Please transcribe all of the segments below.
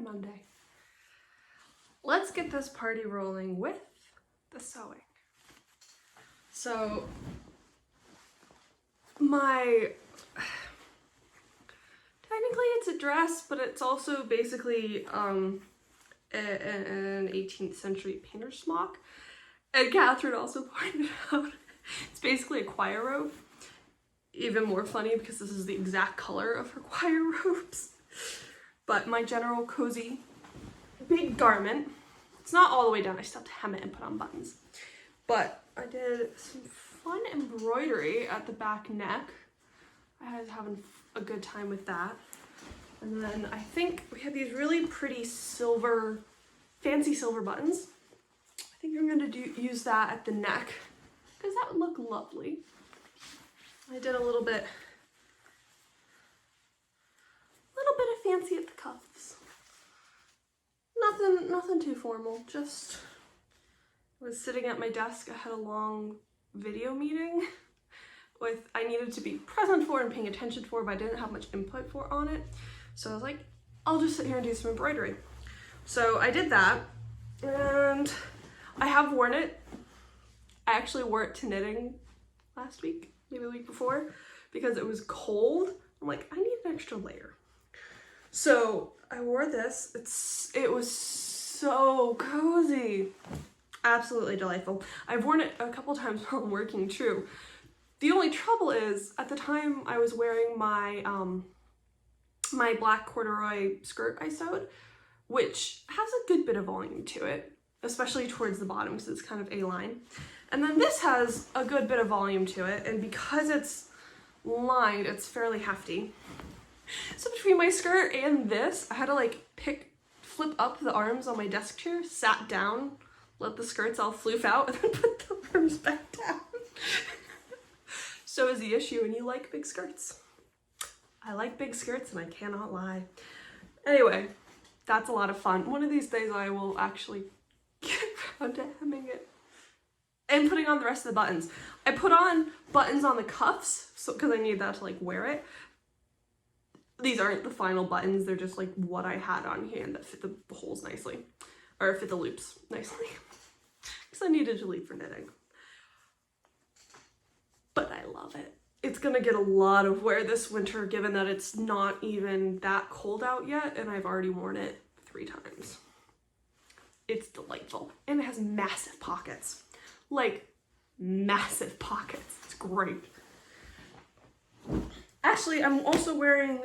Monday. Let's get this party rolling with the sewing. So technically it's a dress, but it's also basically an 18th century painter smock. And Catherine also pointed out it's basically a choir robe. Even more funny because this is the exact color of her choir robes. But my general cozy big garment. It's not all the way down, I still have to hem it and put on buttons. But I did some fun embroidery at the back neck. I was having a good time with that. And then I think we had these really pretty silver, fancy silver buttons. I think I'm gonna use that at the neck because that would look lovely. I did a little bit of fancy at the cuffs. Nothing too formal, just was sitting at my desk. I had a long video meeting I needed to be present for and paying attention for, but I didn't have much input on it. So I was like, I'll just sit here and do some embroidery. So I did that, and I have worn it. I actually wore it to knitting last week, maybe the week before, because it was cold. I'm like, I need an extra layer. So I wore this. It was so cozy. Absolutely delightful. I've worn it a couple times while I'm working too. The only trouble is, at the time I was wearing my my black corduroy skirt I sewed, which has a good bit of volume to it, especially towards the bottom because it's kind of A-line. And then this has a good bit of volume to it, and because it's lined, it's fairly hefty. So between my skirt and this, I had to like flip up the arms on my desk chair, sat down, let the skirts all floof out, and then put the arms back down. So is the issue when you like big skirts. I like big skirts and I cannot lie. Anyway, that's a lot of fun. One of these days I will actually get around to hemming it and putting on the rest of the buttons. I put on buttons on the cuffs because I need that to like wear it. These aren't the final buttons, they're just like what I had on hand that fit the holes nicely, or fit the loops nicely, because I needed to leave for knitting. But I love it. It's gonna get a lot of wear this winter given that it's not even that cold out yet and I've already worn it 3 times. It's delightful, and it has massive pockets. Like, massive pockets. It's great. Actually, I'm also wearing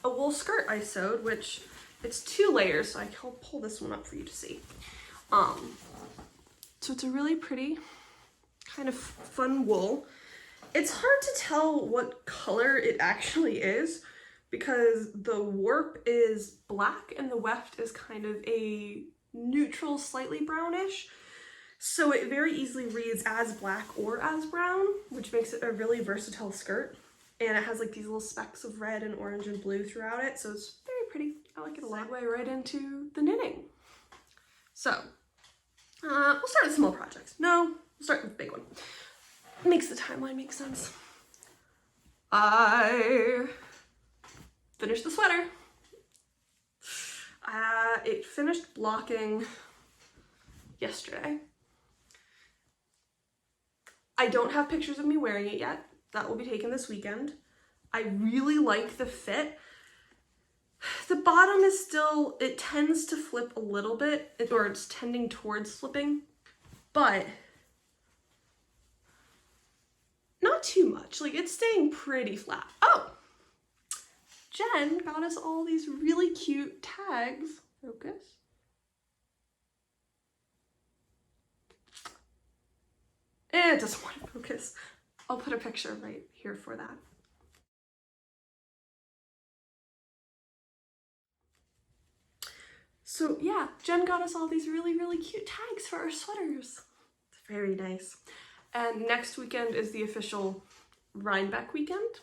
a wool skirt I sewed, which it's 2 layers, so I'll pull this one up for you to see. So it's a really pretty kind of fun wool. It's hard to tell what color it actually is because the warp is black and the weft is kind of a neutral, slightly brownish. So it very easily reads as black or as brown, which makes it a really versatile skirt. And it has like these little specks of red and orange and blue throughout it, so it's very pretty. I like it a lot. Segue right into the knitting. So, we'll start with small projects. No, we'll start with the big one. Makes the timeline make sense. I finished the sweater. It finished blocking yesterday. I don't have pictures of me wearing it yet. That will be taken this weekend. I really like the fit. The bottom is still, it tends to flip a little bit, or it's tending towards flipping, but not too much. Like, it's staying pretty flat. Oh, Jen got us all these really cute tags. Focus. It doesn't want to focus. I'll put a picture right here for that. So yeah, Jen got us all these really, really cute tags for our sweaters. It's very nice. And next weekend is the official Rhinebeck weekend.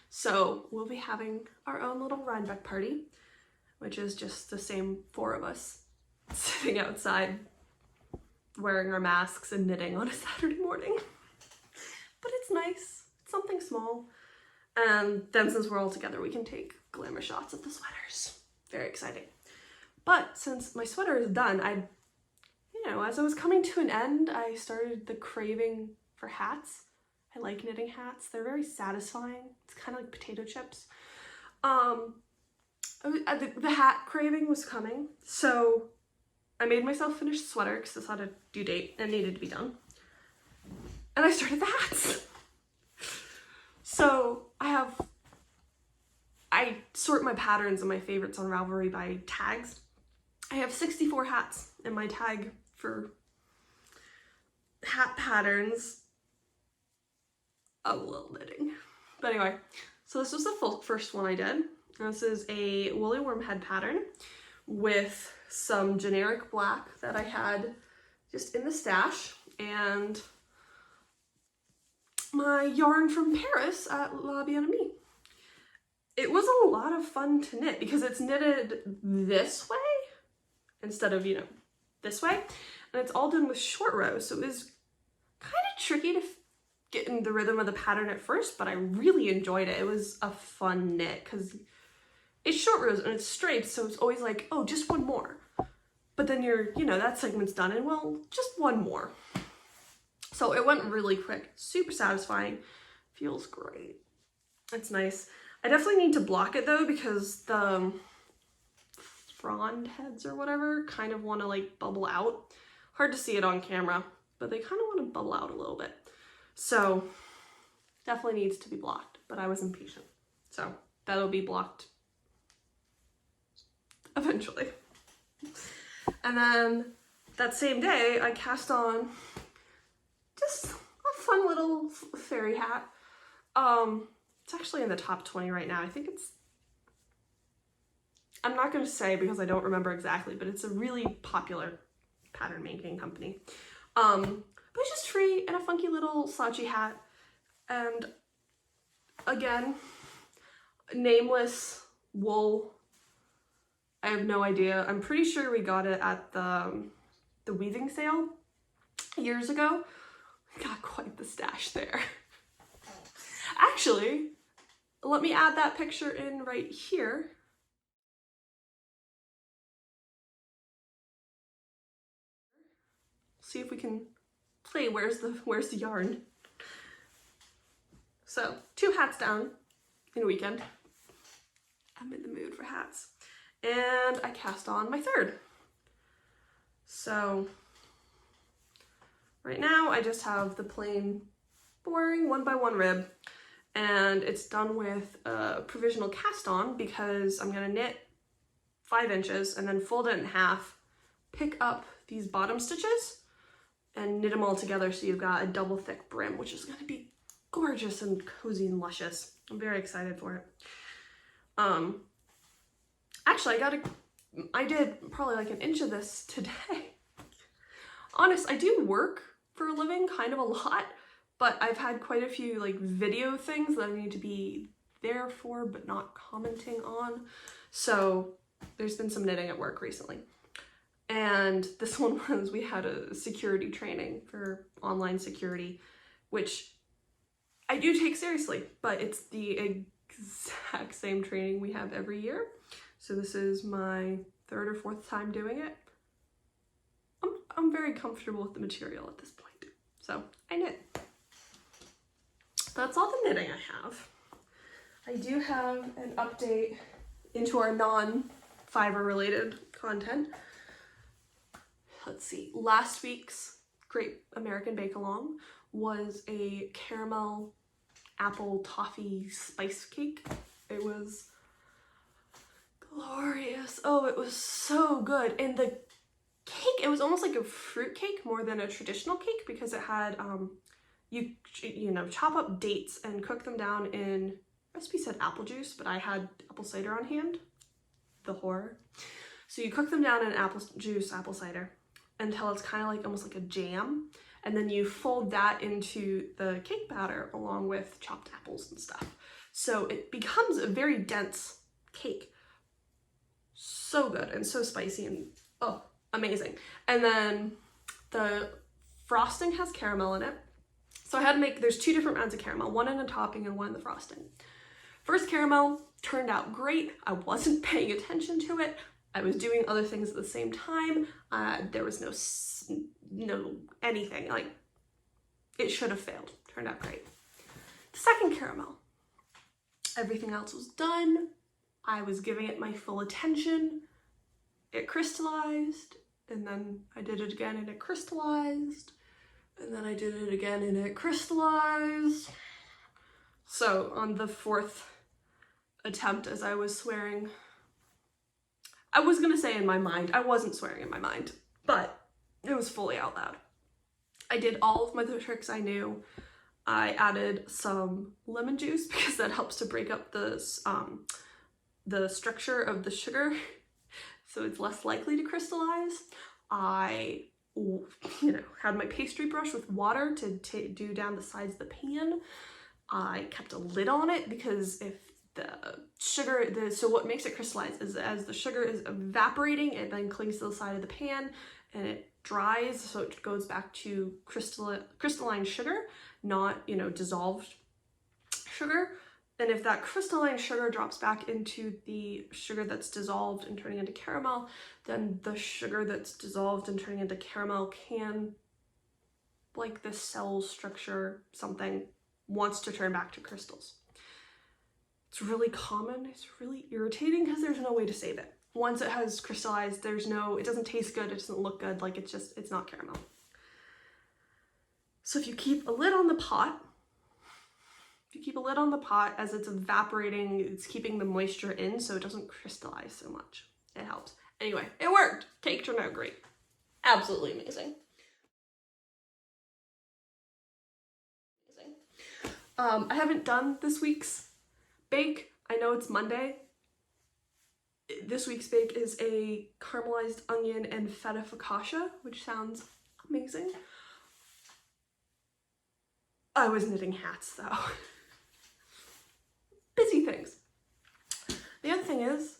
So we'll be having our own little Rhinebeck party, which is just the same 4 of us sitting outside wearing our masks and knitting on a Saturday morning. But it's nice. It's something small. And then since we're all together, we can take glamour shots of the sweaters. Very exciting. But since my sweater is done, as I was coming to an end, I started the craving for hats. I like knitting hats. They're very satisfying. It's kind of like potato chips. The hat craving was coming, so I made myself finish the sweater because this had a due date and needed to be done. And I started the hats. So I sort my patterns and my favorites on Ravelry by tags. I have 64 hats in my tag for hat patterns. A little knitting. But anyway, so this was the first one I did. This is a woolly worm head pattern with some generic black that I had just in the stash and my yarn from Paris at La Bien-Aimée. It was a lot of fun to knit because it's knitted this way instead of, this way. And it's all done with short rows, so it was kind of tricky to get in the rhythm of the pattern at first, but I really enjoyed it. It was a fun knit because it's short rows and it's stripes, so it's always like, oh, just one more. But then that segment's done and well, just one more. So it went really quick, super satisfying, feels great. It's nice. I definitely need to block it though because the frond heads or whatever kind of want to like bubble out. Hard to see it on camera, but they kind of want to bubble out a little bit. So definitely needs to be blocked, but I was impatient. So that'll be blocked eventually. And then that same day I cast on just a fun little fairy hat. It's actually in the top 20 right now. I think I'm not going to say because I don't remember exactly, but it's a really popular pattern making company. But it's just free and a funky little slouchy hat. And again, nameless wool. I have no idea. I'm pretty sure we got it at the weaving sale years ago. We got quite the stash there. Actually, let me add that picture in right here. See if we can play where's the yarn. So 2 hats down in a weekend. I'm in the mood for hats. And I cast on my 3rd. So right now I just have the plain boring 1x1 rib, and it's done with a provisional cast on because I'm gonna knit 5 inches and then fold it in half, pick up these bottom stitches and knit them all together so you've got a double thick brim, which is gonna be gorgeous and cozy and luscious. I'm very excited for it. Actually, I did probably like an inch of this today. Honest, I do work for a living kind of a lot, but I've had quite a few like video things that I need to be there for but not commenting on. So there's been some knitting at work recently. And this one was, we had a security training for online security, which I do take seriously, but it's the exact same training we have every year. So this is my 3rd or 4th time doing it. I'm very comfortable with the material at this point. So I knit. That's all the knitting I have. I do have an update into our non-fiber related content. Let's see, last week's Great American Bake-Along was a caramel apple toffee spice cake. It was glorious. Oh, it was so good. And the cake, it was almost like a fruit cake more than a traditional cake because it had, you chop up dates and cook them down in, recipe said apple juice, but I had apple cider on hand. The horror. So you cook them down in apple juice, apple cider, until it's kind of like almost like a jam, and then you fold that into the cake batter along with chopped apples and stuff. So it becomes a very dense cake. So good and so spicy and oh, amazing. And then the frosting has caramel in it. So I had to make, there's 2 different rounds of caramel, one in the topping and one in the frosting. First caramel turned out great. I wasn't paying attention to it. I was doing other things at the same time. There was no anything. Like, it should have failed. Turned out great. The second caramel. Everything else was done. I was giving it my full attention. It crystallized, and then I did it again and it crystallized, and then I did it again and it crystallized. So on the fourth attempt, as I was swearing, I was gonna say in my mind, I wasn't swearing in my mind, but it was fully out loud. I did all of my tricks I knew. I added some lemon juice because that helps to break up the structure of the sugar, so it's less likely to crystallize. I, had my pastry brush with water to do down the sides of the pan. I kept a lid on it because if the sugar, so what makes it crystallize is as the sugar is evaporating, it then clings to the side of the pan and it dries, so it goes back to crystalline sugar, not, dissolved sugar. And if that crystalline sugar drops back into the sugar that's dissolved and turning into caramel, then the sugar that's dissolved and turning into caramel can, like the cell structure, something wants to turn back to crystals. It's really common. It's really irritating because there's no way to save it. Once it has crystallized, it doesn't taste good, it doesn't look good, like it's not caramel. So if you keep a lid on the pot, as it's evaporating, it's keeping the moisture in so it doesn't crystallize so much. It helps. Anyway, it worked. Cake turned out great. Absolutely amazing. I haven't done this week's bake. I know it's Monday. This week's bake is a caramelized onion and feta focaccia, which sounds amazing. I was knitting hats though. Busy things. The other thing is,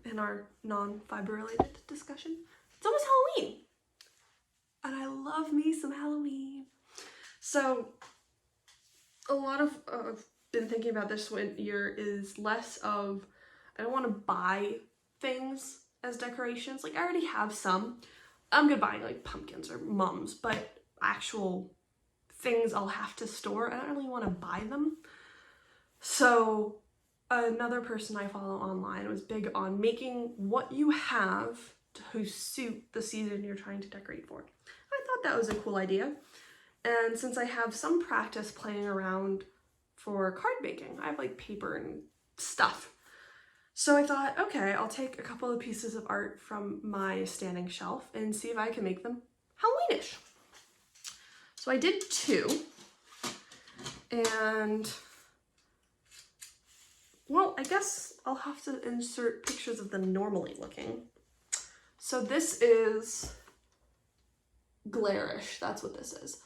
in our non-fiber related discussion, it's almost Halloween. And I love me some Halloween. So a lot of I've been thinking about this year is less of, I don't want to buy things as decorations. Like, I already have some. I'm good buying like pumpkins or mums, but actual things I'll have to store, I don't really want to buy them. So another person I follow online was big on making what you have to suit the season you're trying to decorate for. I thought that was a cool idea. And since I have some practice playing around for card making, I have like paper and stuff. So I thought, okay, I'll take a couple of pieces of art from my standing shelf and see if I can make them Halloweenish. So I did 2, and well, I guess I'll have to insert pictures of them normally looking. So this is Glairish, that's what this is.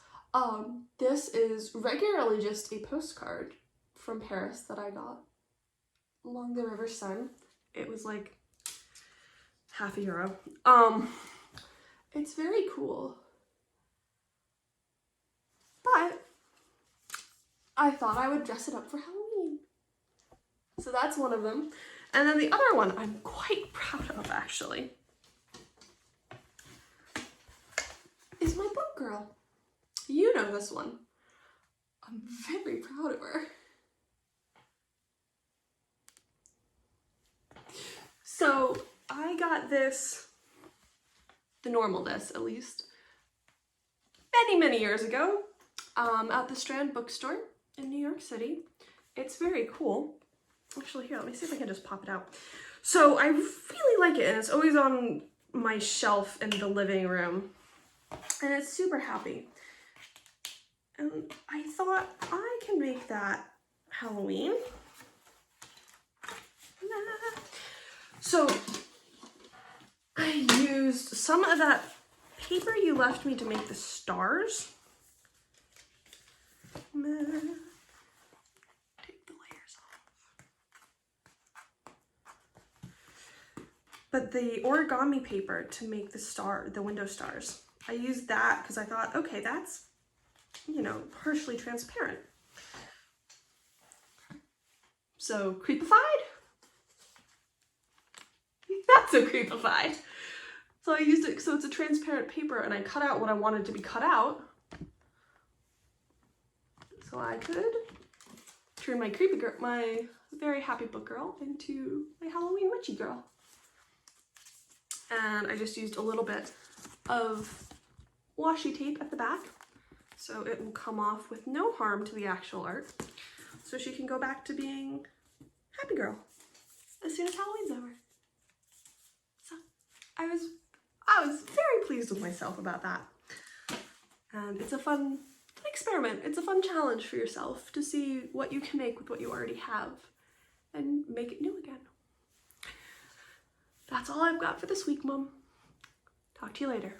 This is regularly just a postcard from Paris that I got along the River Seine. It was like €0.50. It's very cool. But I thought I would dress it up for Halloween. So that's one of them. And then the other one I'm quite proud of, actually, is my book girl. You know this one. I'm very proud of her. So I got this, the normal this at least, many years ago at the Strand bookstore in New York City. It's very cool. Actually, here, let me see if I can just pop it out. So I really like it, and it's always on my shelf in the living room, and it's super happy. And I thought I can make that Halloween. So I used some of that paper you left me to make the stars. Take the layers off. But the origami paper to make the window stars, I used that because I thought, okay, that's, partially transparent. So creepified. Not so creepified. So I used it, so it's a transparent paper, and I cut out what I wanted to be cut out. So I could turn my creepy girl, my very happy book girl, into my Halloween witchy girl. And I just used a little bit of washi tape at the back, so it will come off with no harm to the actual art. So she can go back to being happy girl as soon as Halloween's over. So I was very pleased with myself about that. And it's a fun experiment. It's a fun challenge for yourself to see what you can make with what you already have and make it new again. That's all I've got for this week, Mom. Talk to you later.